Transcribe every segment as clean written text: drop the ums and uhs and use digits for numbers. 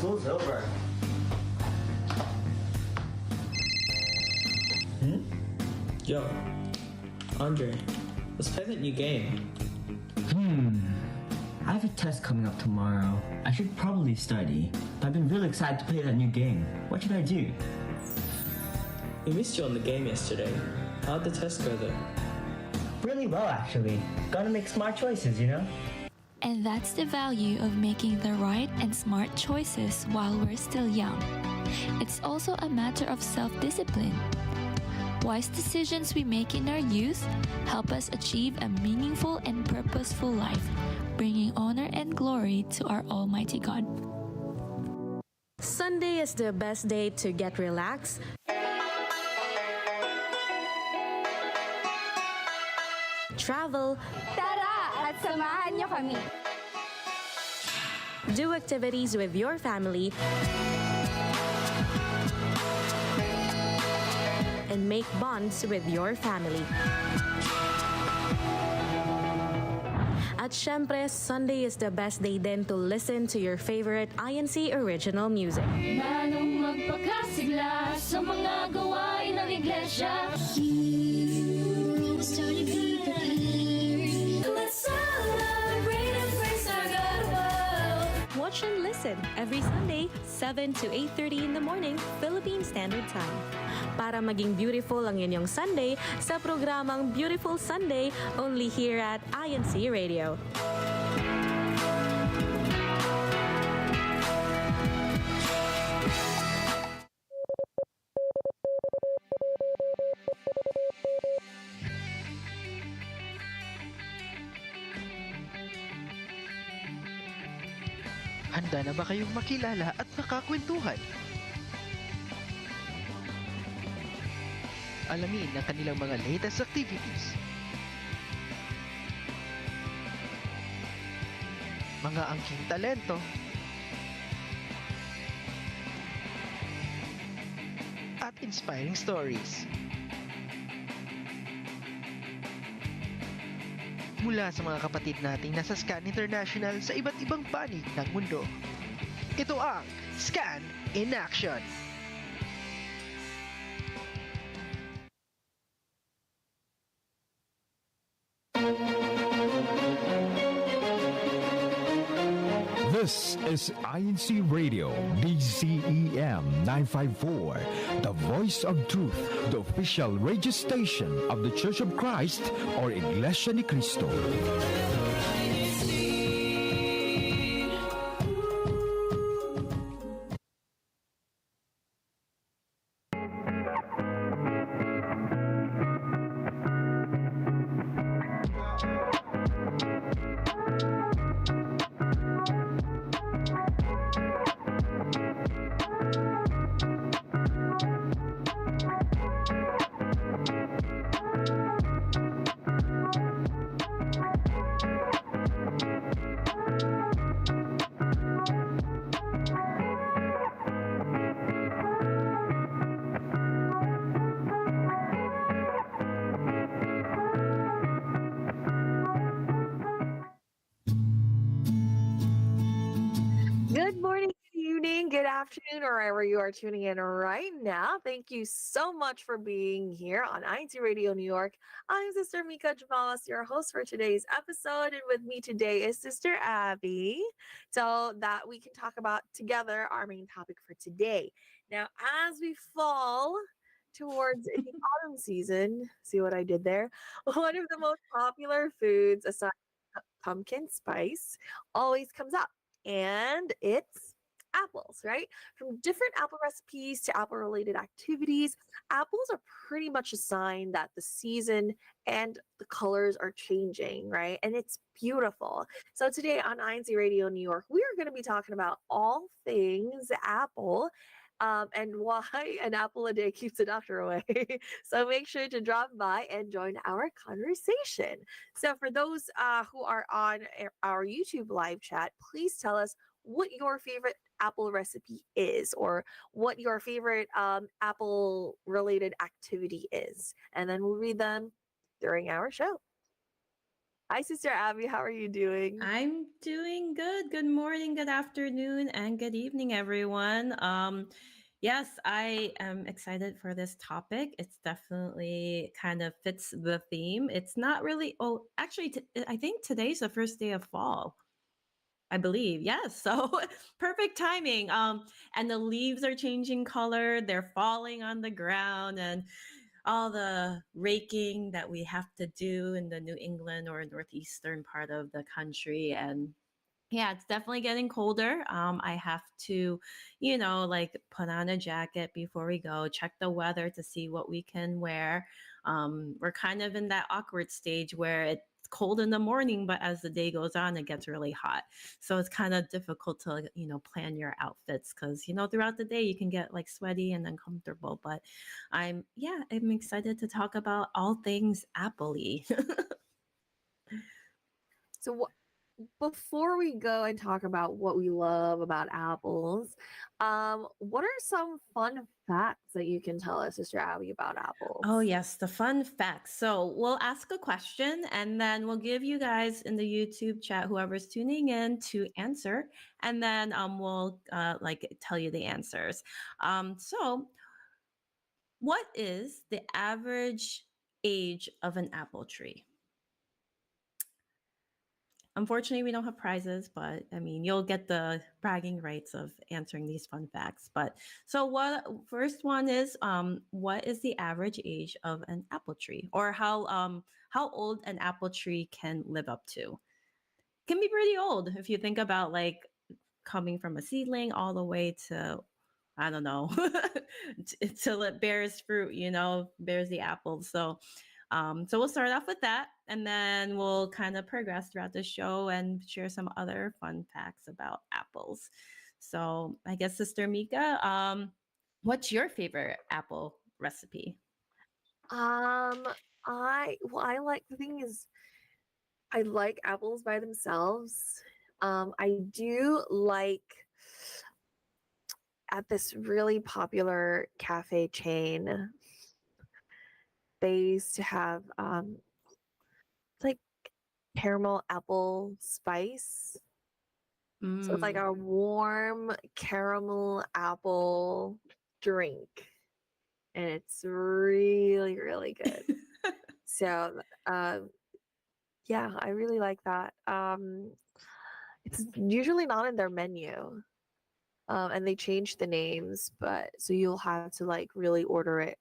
school's over. Yo, Andre, let's play that new game. I have a test coming up tomorrow. I should probably study, but I've been really excited to play that new game. What should I do? We missed you on the game yesterday. How'd the test go though? Really well, actually. Gotta make smart choices, you know? And that's the value of making the right and smart choices while we're still young. It's also a matter of self-discipline. Wise decisions we make in our youth help us achieve a meaningful and purposeful life, bringing honor and glory to our Almighty God. Sunday is the best day to get relaxed, travel, Tara at samahan niyo kami. do activities with your family, and make bonds with your family. At syempre, Sunday is the best day din to listen to your favorite INC original music. Manong magpakasigla sa mga gawain ng iglesia. Let's celebrate and praise our God above. Watch and listen every Sunday, 7 to 8:30 in the morning, Philippine Standard Time. Para maging beautiful ang inyong Sunday sa programang Beautiful Sunday only here at INC Radio. Handa na ba kayong makilala at makakwentuhan? Alamin ang kanilang mga latest activities. Mga angking talento. At inspiring stories. Mula sa mga kapatid nating nasa Scan International sa iba't ibang panig ng mundo. Ito ang Scan in Action! This is INC Radio, DCEM 954, the voice of truth, the official radio station of the Church of Christ or iglesianicristo. Good morning, good evening, good afternoon, or wherever you are tuning in right now. Thank you so much for being here on INCRadio New York. I'm Sister Mika Jamalas, your host for today's episode, and with me today is Sister Abby, so that we can talk about together our main topic for today. Now, as we fall towards the autumn season, see what I did there? One of the most popular foods aside from pumpkin spice always comes up. And it's apples, right? From different apple recipes to apple related activities, apples are pretty much a sign that the season and the colors are changing, right? And it's beautiful. So today on INCRadio New York, we are going to be talking about all things apple. And why an apple a day keeps the doctor away. So make sure to drop by and join our conversation. So for those who are on our YouTube live chat, please tell us what your favorite apple recipe is or what your favorite apple related activity is. And then we'll read them during our show. Hi, Sister Abby. How are you doing? I'm doing good. Good morning, good afternoon, and good evening, everyone. Yes, I am excited for this topic. It's definitely kind of fits the theme. It's not really, oh, actually, I think today's the first day of fall. I believe, yes. So perfect timing. And the leaves are changing color. They're falling on the ground, and all the raking that we have to do in the New England or northeastern part of the country. And yeah, it's definitely getting colder. I have to, like put on a jacket before we go, check the weather to see what we can wear. We're kind of in that awkward stage where it's cold in the morning, but as the day goes on, it gets really hot. So it's kind of difficult to, plan your outfits because, throughout the day you can get like sweaty and uncomfortable. But I'm excited to talk about all things apple-y. So, before we go and talk about what we love about apples, what are some fun facts that you can tell us, Sister Abby, about apples? Oh, yes, the fun facts. So we'll ask a question and then we'll give you guys in the YouTube chat, whoever's tuning in, to answer. And then we'll like tell you the answers. So what is the average age of an apple tree? Unfortunately, we don't have prizes, but I mean, you'll get the bragging rights of answering these fun facts. But so what first one is what is the average age of an apple tree, or how old an apple tree can live up to? Can be pretty old if you think about like coming from a seedling all the way to, I don't know, till it bears fruit, bears the apples. So we'll start off with that, and then we'll kind of progress throughout the show and share some other fun facts about apples. So I guess Sister Mika, what's your favorite apple recipe? I like the thing is I like apples by themselves. I do like at this really popular cafe chain, they used to have like caramel apple spice. So it's like Mm. a warm caramel apple drink. And it's really, really good. So yeah, I really like that. It's usually not in their menu. And they changed the names, but so you'll have to like really order it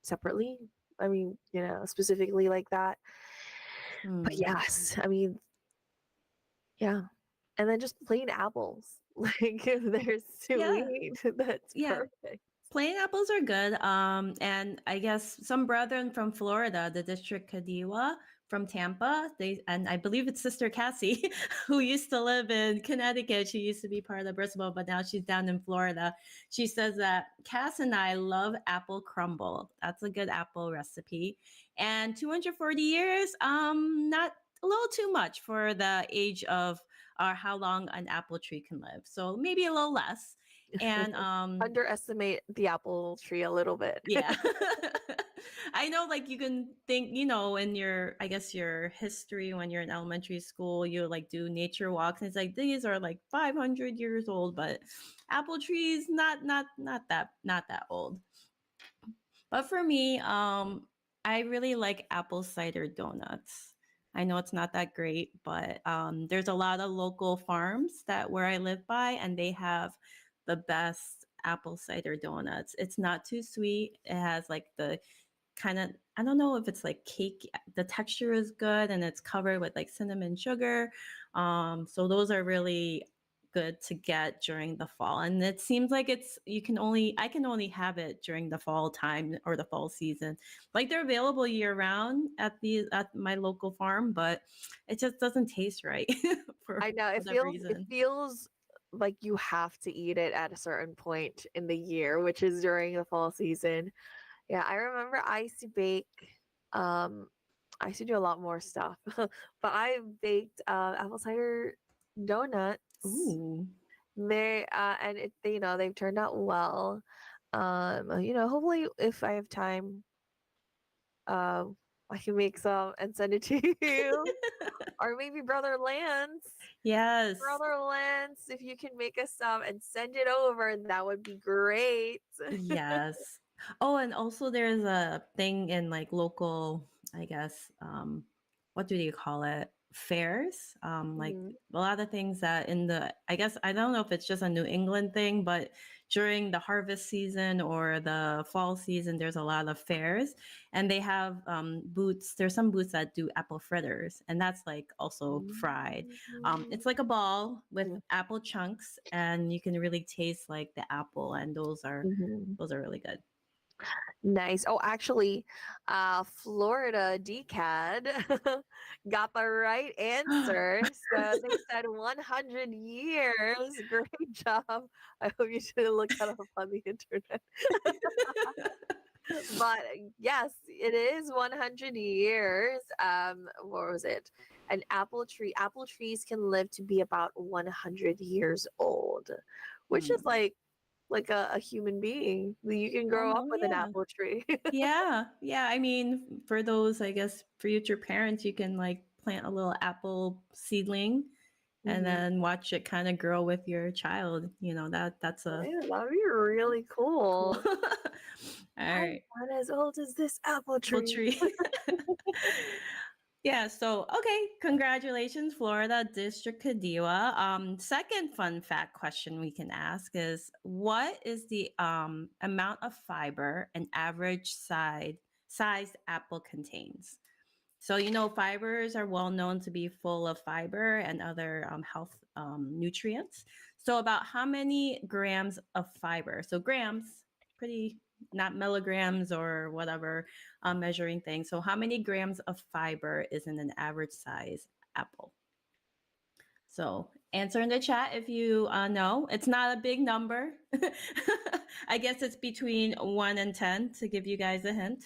separately. I mean, specifically like that. But Mm. yes, I mean, yeah. And then just plain apples. Like if they're Yeah, sweet, that's yeah. perfect. Plain apples are good. And I guess some brethren from Florida, the District Kadiwa from Tampa, and I believe it's Sister Cassie, who used to live in Connecticut. She used to be part of the Bristol, but now she's down in Florida. She says that Cass and I love apple crumble. That's a good apple recipe. And 240 years, not a little too much for the age of how long an apple tree can live. So maybe a little less. And Underestimate the apple tree a little bit. yeah. I know, like, you can think, in your, I guess, your history when you're in elementary school, you like do nature walks, and it's like these are like 500 years old, but apple trees not that old. But for me, I really like apple cider donuts. I know it's not that great, but there's a lot of local farms that where I live by, and they have the best apple cider donuts. It's not too sweet. It has like the kind of, I don't know if it's like cake. The texture is good, and it's covered with like cinnamon sugar. So those are really good to get during the fall. And it seems like I can only have it during the fall time or the fall season. Like they're available year round at my local farm, but it just doesn't taste right for I know whatever it reason. feels like you have to eat it at a certain point in the year, which is during the fall season. Yeah, I remember I used to bake. Um, I used to do a lot more stuff, but I baked apple cider donuts. Ooh. They and they've turned out well. Hopefully if I have time, uh, I can make some and send it to you. Or maybe Brother Lance. Yes. Brother Lance, if you can make us some and send it over, that would be great. Yes. Oh, and also there's a thing in like local, I guess, what do you call it? Fairs. Like Mhm. a lot of things that in the, I guess, I don't know if it's just a New England thing, but during the harvest season or the fall season, there's a lot of fairs and they have booths. There's some booths that do apple fritters, and that's like also fried. It's like a ball with Mhm. apple chunks, and you can really taste like the apple, and Mhm. those are really good. Nice. Oh, actually, Florida DCAD got the right answer. So they said 100 years. Great job. I hope you didn't look that up on the internet. But yes, it is 100 years. What was it? An apple tree. Apple trees can live to be about 100 years old, which is Mm. like a human being. You can grow up Oh with an yeah. apple tree. Yeah. Yeah. I mean, for those, I guess, future parents, you can like plant a little apple seedling and Mhm. then watch it kind of grow with your child. You know, that's a Yeah, that'd be really cool. cool. All I'm right. not as old as this apple Apple tree. tree. Yeah, so okay, congratulations, Florida District Kadiwa. Second fun fact question we can ask is what is the amount of fiber an average sized apple contains? So you know fibers are well known to be full of fiber and other health nutrients. So about how many grams of fiber? So grams, pretty not milligrams or whatever measuring thing. So how many grams of fiber is in an average size apple? So answer in the chat if you know. It's not a big number. I guess it's between 1 and 10 to give you guys a hint.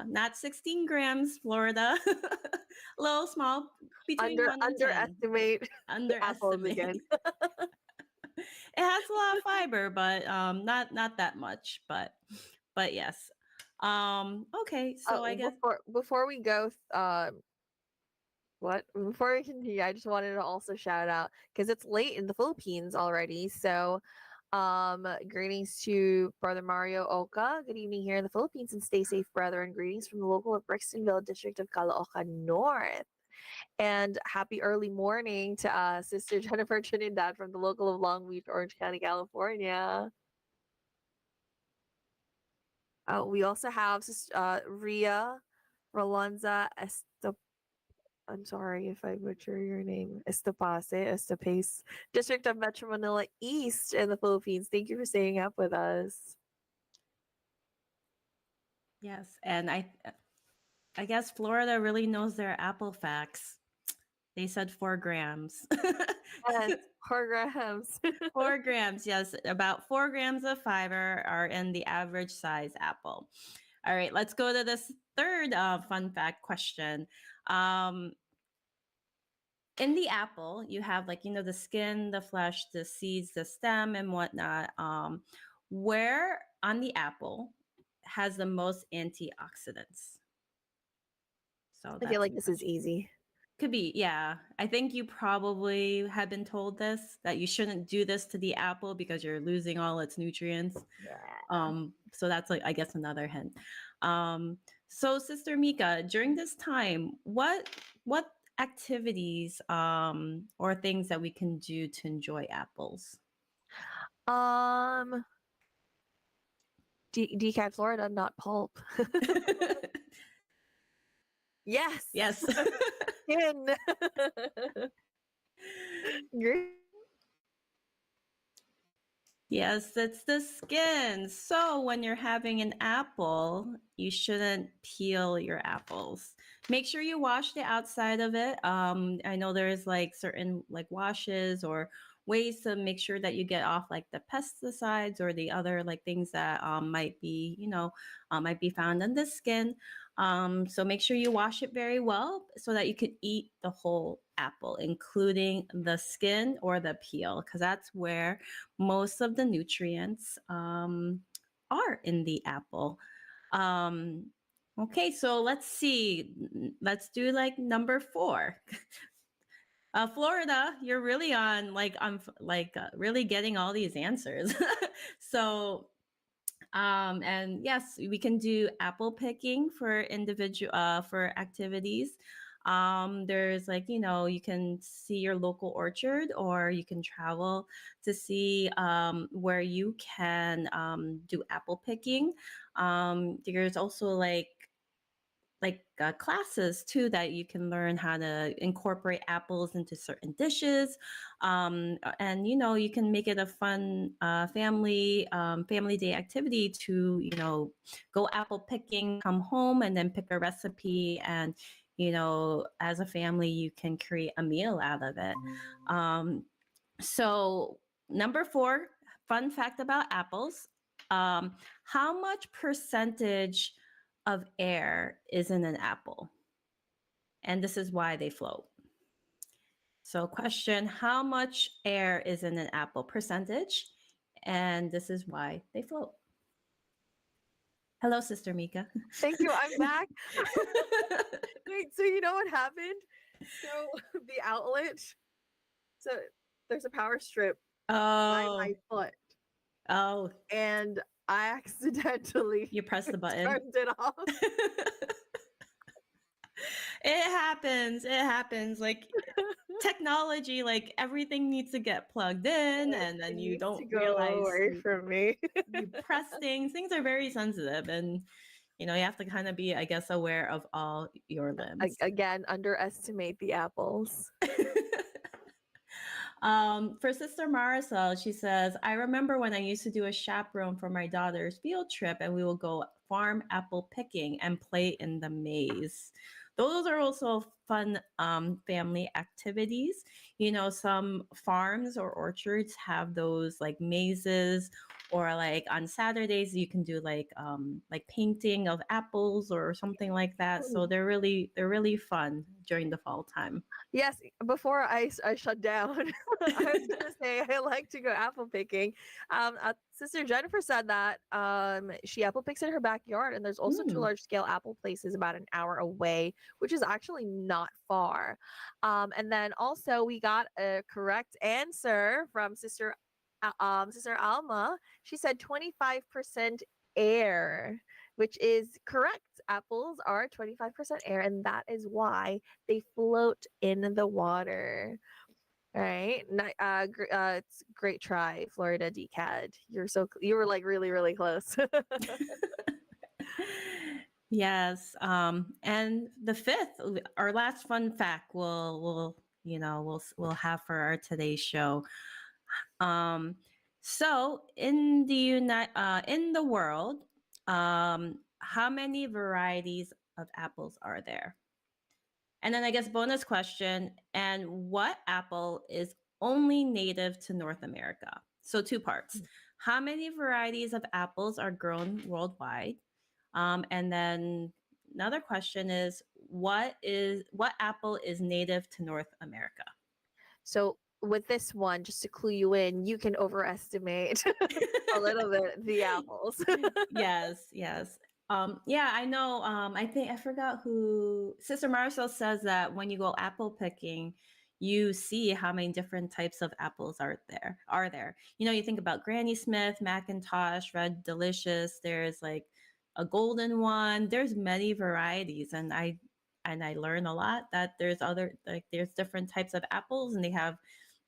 Not 16 grams, Florida. A little small, between 1 and 10. Underestimate the apples Underestimate. again. It has a lot of fiber, but not that much. But yes. Okay, so I guess Before we go, what before we continue, I just wanted to also shout out because it's late in the Philippines already. So, greetings to Brother Mario Oka. Good evening here in the Philippines, and stay safe, brother. And greetings from the local of Brixtonville district of Caloocan North. And happy early morning to Sister Jennifer Trinidad from the local of Long Beach, Orange County, California. We also have Ria Rolonza Estep. I'm sorry if I butcher your name. Estepace, District of Metro Manila East in the Philippines. Thank you for staying up with us. yes, and I guess Florida really knows their apple facts. They said 4 grams. Yes, programs. 4 grams, yes. About 4 grams of fiber are in the average size apple. All right, let's go to this third fun fact question. Um, in the apple, you have like, you know, the skin, the flesh, the seeds, the stem, and whatnot. Where on the apple has the most antioxidants? So I feel that's like my this is question. easy. Could be, yeah. I think you probably have been told this that you shouldn't do this to the apple because you're losing all its nutrients. So that's like I guess another hint. So Sister Mika, during this time, what activities or things that we can do to enjoy apples? Um, Decat Florida, not pulp. Yes, Yes. skin. Great. Yes, it's the skin. So when you're having an apple, you shouldn't peel your apples. Make sure you wash the outside of it. I know there's like certain like washes or ways to make sure that you get off like the pesticides or the other like things that might be, might be found in the skin. So make sure you wash it very well so that you can eat the whole apple, including the skin or the peel, because that's where most of the nutrients are in the apple. Um, Okay, so let's see. Let's do like number 4. Florida, you're really really getting all these answers. So, and yes, we can do apple picking for for activities. There's like, you can see your local orchard, or you can travel to see where you can do apple picking. There's also classes too, that you can learn how to incorporate apples into certain dishes, and you can make it a fun family day activity to go apple picking, come home, and then pick a recipe, and as a family you can create a meal out of it. So number 4, fun fact about apples. How much percentage of air is in an apple? And this is why they float. So question, how much air is in an apple? Percentage. And this is why they float. Hello, Sister Mika. Thank you. I'm back. Wait, so you know what happened? So the outlet, so there's a power strip by Oh, my foot, oh, and I accidentally you pressed the button. turned it off. It happens. It happens. Like technology, like everything needs to get plugged in, and then It you needs don't to go realize away from me. you press things. Things are very sensitive, and you have to kind of be, I guess, aware of all your limbs. Again, underestimate the apples. For Sister Marisol, she says, I remember when I used to do a chaperone for my daughter's field trip, and we will go farm apple picking and play in the maze. Those are also fun family activities. Some farms or orchards have those like mazes, or like on Saturdays you can do like painting of apples or something like that. So they're really fun during the fall time. Yes, before I shut down, I was gonna say I like to go apple picking. Sister Jennifer said that she apple picks in her backyard, and there's also 2 large scale apple places about an hour away, which is actually not far. And then also we got a correct answer from Sister Alma. She said 25% air, which is correct. Apples are 25% air, and that is why they float in the water. All right. It's great try, Florida DCAD. You were like really, really close. Yes. And the 5th, our last fun fact, we'll have for our today's show. So in the world, how many varieties of apples are there? And then I guess bonus question, and what apple is only native to North America? So 2 parts. How many varieties of apples are grown worldwide? And then another question is what apple is native to North America? So with this one, just to clue you in, you can overestimate a little bit the apples. Yes. Yeah, I know. I think I forgot who Sister Marisol says that when you go apple picking, you see how many different types of apples are there. You think about Granny Smith, Macintosh, Red Delicious. There's like a golden one. There's many varieties, and I learn a lot that there's different types of apples, and they have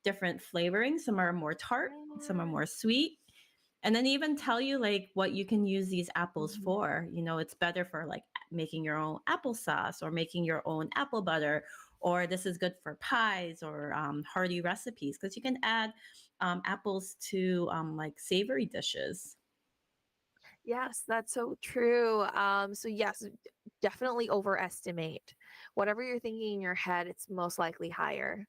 different flavorings. Some are more tart, some are more sweet. And then even tell you like what you can use these apples for. It's better for like making your own applesauce, or making your own apple butter, or this is good for pies or hearty recipes, because you can add apples to like savory dishes. Yes, that's so true. So yes, definitely overestimate. Whatever you're thinking in your head, it's most likely higher.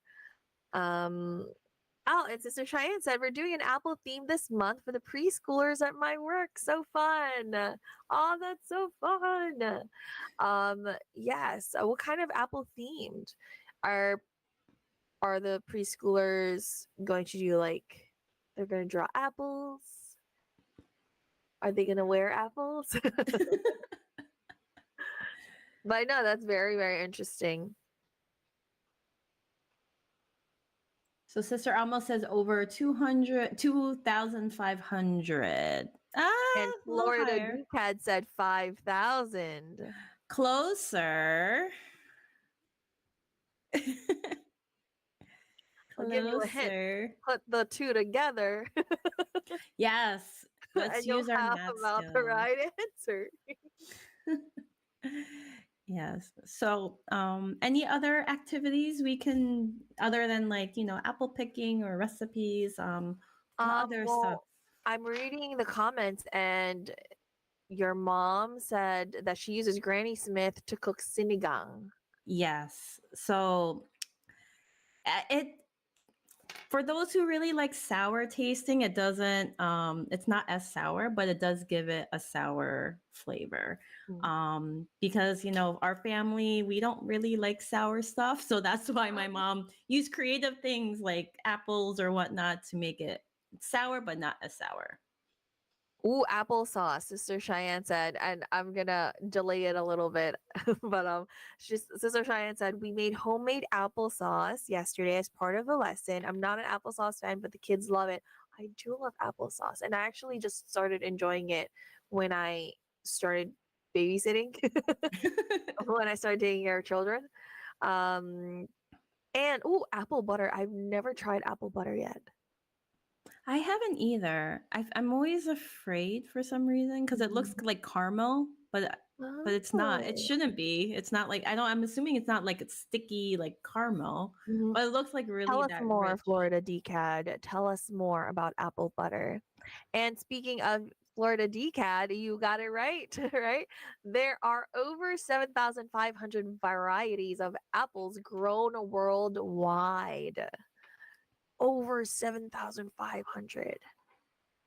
Oh, and Sister Cheyenne said we're doing an apple theme this month for the preschoolers at my work. So fun. Oh, that's so fun. Yes. What kind of apple themed are the preschoolers going to do? Like, they're going to draw apples? Are they going to wear apples? But I know that's very, very interesting. So Sister Alma says over 200, 2,500. Ah, And a little Florida higher. Decad said 5,000. Closer. I'll give you a hint. Closer. Put the two together Yes. Let's and you'll use our have math about the skills. right answer. Yes. So, any other activities we can, other than like, apple picking or recipes, what other stuff? Well, I'm reading the comments and your mom said that she uses Granny Smith to cook sinigang. Yes. So, it for those who really like sour tasting, it doesn't it's not as sour, but it does give it a sour flavor. Because our family, we don't really like sour stuff, so that's why my mom used creative things like apples or whatnot to make it sour but not as sour. Ooh, applesauce, Sister Cheyenne said, and I'm gonna delay it a little bit, but Sister Cheyenne said we made homemade applesauce yesterday as part of a lesson. I'm not an applesauce fan, but the kids love it. I do love applesauce, and I actually just started enjoying it when I started babysitting, when I started taking care of children. And ooh, apple butter. I've never tried apple butter yet. I haven't either. I'm always afraid for some reason because it looks like caramel, but it's not. It Oh. shouldn't be. It's not like I'm assuming it's not like it's sticky like caramel, but it looks like really Tell us that more, rich. Florida DCAD. Tell us more about apple butter. And speaking of Florida DCAD, you got it right, right? There are over 7,500 varieties of apples grown worldwide. Over 7,500.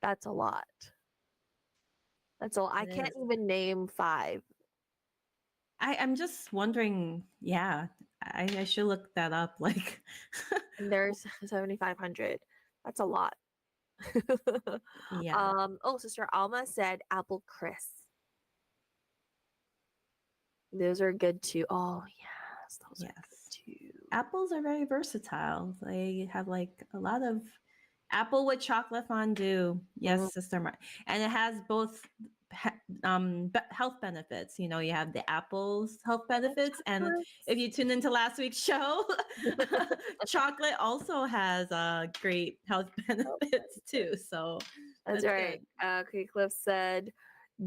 That's a lot. That's all. I It can't is. even name 5. I'm just wondering. Yeah, I should look that up. Like, And there's 7,500. That's a lot. yeah, Oh, Sister Alma said apple crisp. Those are good too. Oh yes, those are yes. good too. Apples are very versatile. They have like a lot of apple with chocolate fondue. Yes, Sister and it has both health benefits. You have the apples health benefits, and if you tune into last week's show, chocolate also has great health benefits too. So That's right. good. Okay, Cliff said,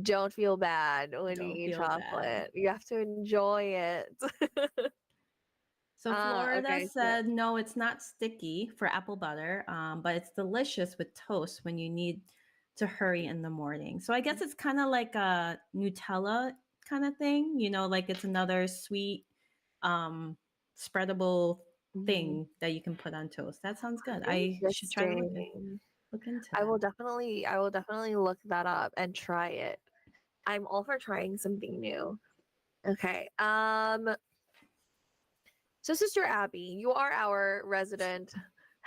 "Don't feel bad when you Don't eat feel bad. chocolate. You have to enjoy it." So Florida Okay, said no, it's not sticky for apple butter, but it's delicious with toast when you need to hurry in the morning. So I guess it's kind of like a Nutella kind of thing, like it's another sweet, spreadable thing that you can put on toast. That sounds good. I should try to look into I that. will definitely look that up and try it. I'm all for trying something new. Okay. So, Sister Abby, you are our resident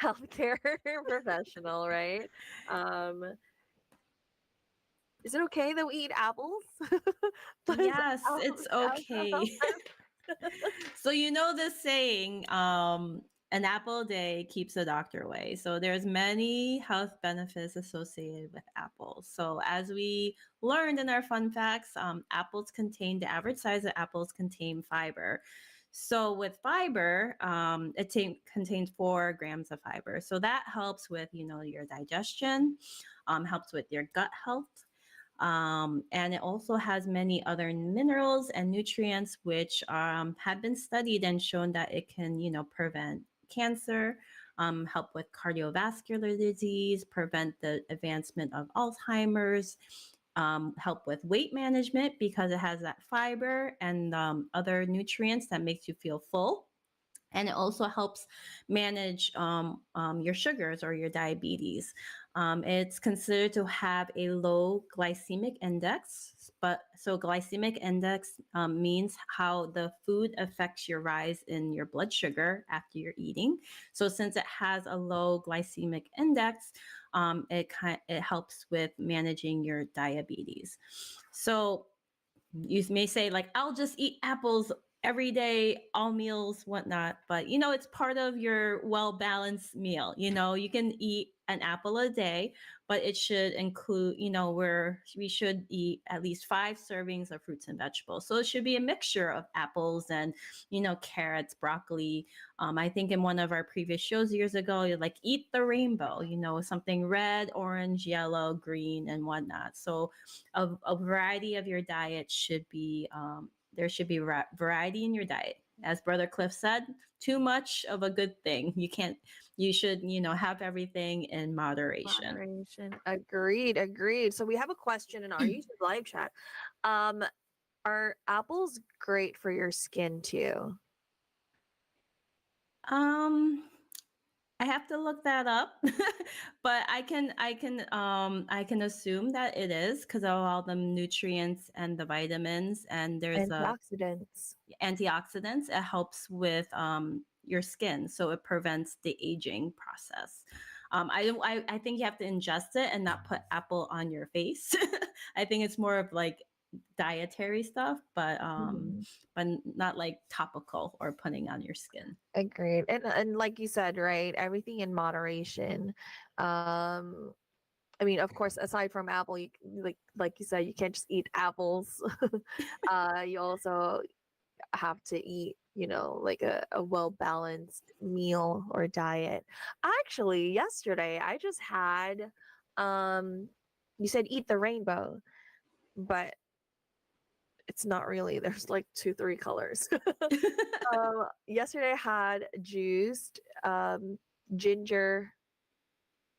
healthcare professional, right? Is it okay that we eat apples? Yes, it's okay. So the saying, an apple a day keeps the doctor away. So there's many health benefits associated with apples. So as we learned in our fun facts, apples contain the average size of apples contain fiber. So with fiber, it contains 4 grams of fiber. So that helps with your digestion, helps with your gut health. And it also has many other minerals and nutrients which have been studied and shown that it can prevent cancer, help with cardiovascular disease, prevent the advancement of Alzheimer's, help with weight management because it has that fiber and other nutrients that makes you feel full. And it also helps manage your sugars or your diabetes. It's considered to have a low glycemic index, but so glycemic index means how the food affects your rise in your blood sugar after you're eating. So since it has a low glycemic index, it helps with managing your diabetes. So You may say like, I'll just eat apples every day, all meals, whatnot. But you know, it's part of your well-balanced meal. You know, you can eat an apple a day, but it should include, you know, where we should eat at least 5 servings of fruits and vegetables. So it should be a mixture of apples and, you know, carrots, broccoli. I think in one of our previous shows years ago, you like eat the rainbow, you know, something red, orange, yellow, green, and whatnot. So a variety of your diet should be, there should be variety in your diet. As Brother Cliff said, too much of a good thing. You should, you know, have everything in moderation. Moderation. Agreed. Agreed. So we have a question in our YouTube live chat. Are apples great for your skin too? I have to look that up, but I can assume that it is because of all the nutrients and the vitamins, and there's Antioxidants. antioxidants. It helps with your skin, so it prevents the aging process. I think you have to ingest it and not put apple on your face. I think it's more of like dietary stuff, but not like topical or putting on your skin. Agreed. And like you said, right, everything in moderation. I mean, of course, aside from apple, you like you said, you can't just eat apples. You also have to eat, you know, like a well-balanced meal or diet. Actually, yesterday I just had you said eat the rainbow, but it's not really. There's like 2, 3 colors. Yesterday I had juiced ginger,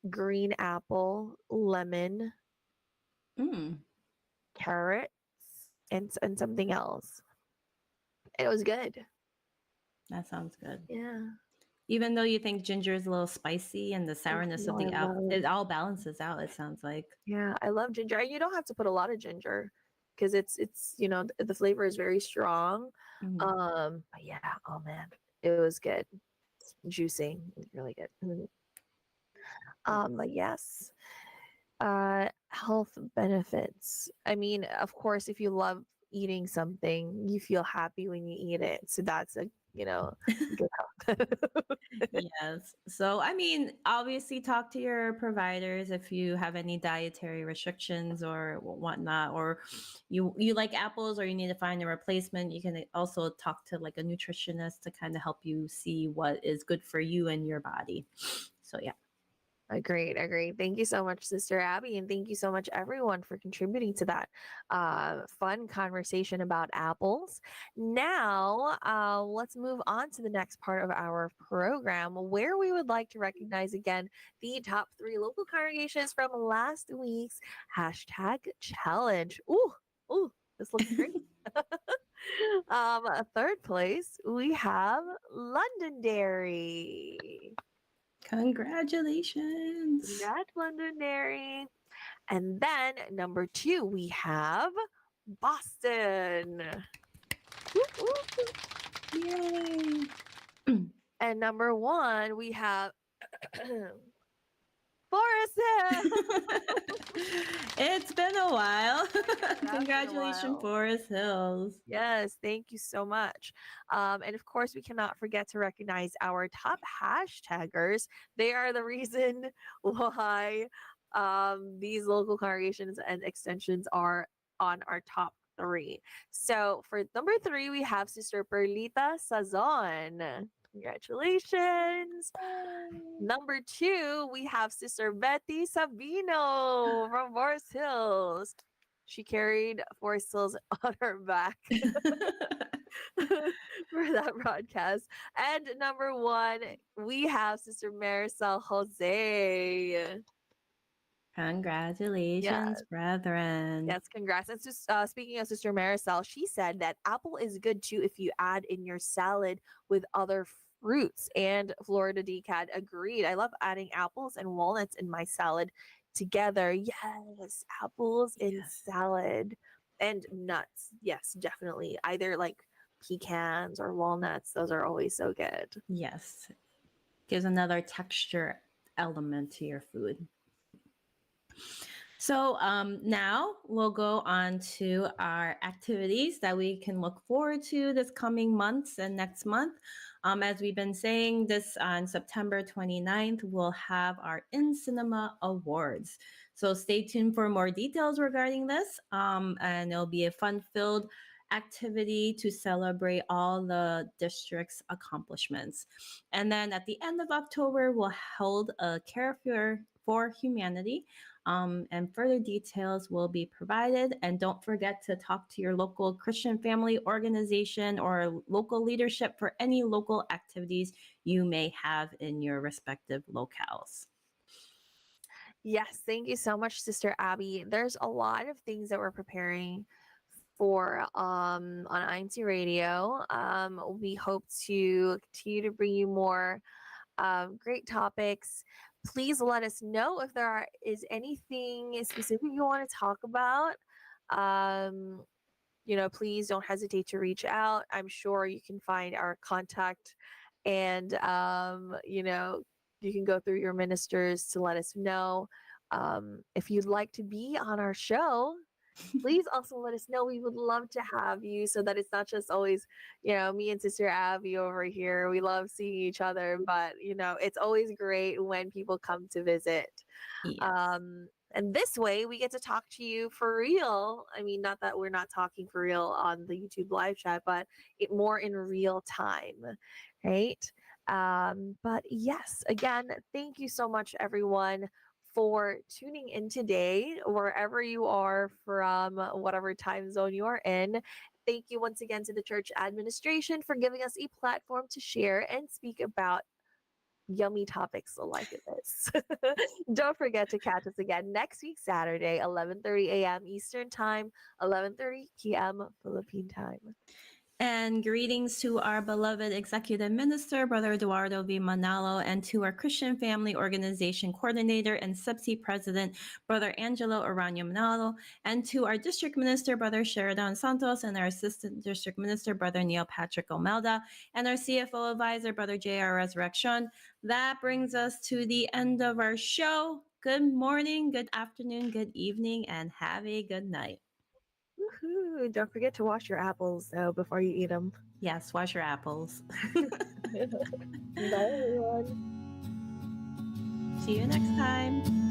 green apple, lemon, carrots, and something else. It was good. That sounds good. Yeah. Even though you think ginger is a little spicy and the sourness of the apple, it all balances out, it sounds like. Yeah, I love ginger. And you don't have to put a lot of ginger because it's you know, the flavor is very strong. But yeah, oh man, it was good. Juicing, really good. But yes, health benefits. I mean, of course, if you love eating something, you feel happy when you eat it. So that's a, you know, good health. Yes. So, I mean, obviously, talk to your providers if you have any dietary restrictions or whatnot, or you like apples or you need to find a replacement. You can also talk to like a nutritionist to kind of help you see what is good for you and your body. So, yeah. Agreed. Thank you so much, Sister Abby, and thank you so much, everyone, for contributing to that fun conversation about apples. Now, let's move on to the next part of our program, where we would like to recognize again the top 3 local congregations from last week's #challenge. Ooh, this looks great. Third place, we have Londonderry. Congratulations. Congrats, Londonderry. And then number 2, we have Boston. Yay. And number 1, we have Forest Hill. It's been a while. Congratulations, while. Forest Hills. Yes, thank you so much. And of course, we cannot forget to recognize our top hashtaggers. They are the reason why these local congregations and extensions are on our top 3. So for number 3, we have Sister Perlita Sazon. Congratulations. Number 2, we have Sister Betty Sabino from Forest Hills. She carried Forest Hills on her back for that broadcast. And number 1, we have Sister Marisol Jose. Congratulations, brethren. Yes, congrats. And speaking of Sister Marisol, she said that apple is good too if you add in your salad with other fruits. And Florida DCAD agreed. I love adding apples and walnuts in my salad together. Yes, apples in salad and nuts. Yes, definitely. Either like pecans or walnuts. Those are always so good. Yes. Gives another texture element to your food. So now we'll go on to our activities that we can look forward to this coming months and next month. As we've been saying, this on September 29th, we'll have our In Cinema Awards. So stay tuned for more details regarding this. And it'll be a fun-filled activity to celebrate all the district's accomplishments. And then at the end of October, we'll hold a Care for Humanity, and further details will be provided. And don't forget to talk to your local Christian family organization or local leadership for any local activities you may have in your respective locales. Yes, thank you so much, Sister Abby. There's a lot of things that we're preparing for on INC Radio. We hope to continue to bring you more great topics. Please let us know if is anything specific you want to talk about. Please don't hesitate to reach out. I'm sure you can find our contact, and you can go through your ministers to let us know. If you'd like to be on our show, please also let us know. We would love to have you, so that it's not just always, me and Sister Abby over here. We love seeing each other, but it's always great when people come to visit. Yes. And this way we get to talk to you for real. I mean, not that we're not talking for real on the YouTube live chat, but it more in real time, right? But yes, again, thank you so much, everyone, for tuning in today, wherever you are from, whatever time zone you are in. Thank you once again to the church administration for giving us a platform to share and speak about yummy topics like this. Don't forget to catch us again next week, Saturday, 11:30 a.m. Eastern Time, 11:30 p.m. Philippine Time. And greetings to our beloved Executive Minister, Brother Eduardo V. Manalo, and to our Christian Family Organization Coordinator and SEPSI President, Brother Angelo Arano Manalo, and to our District Minister, Brother Sheridan Santos, and our Assistant District Minister, Brother Neil Patrick Omelda, and our CFO Advisor, Brother J.R. Resurrection. That brings us to the end of our show. Good morning, good afternoon, good evening, and have a good night. Woohoo! Don't forget to wash your apples though before you eat them. Yes, wash your apples. Bye, everyone. See you next time.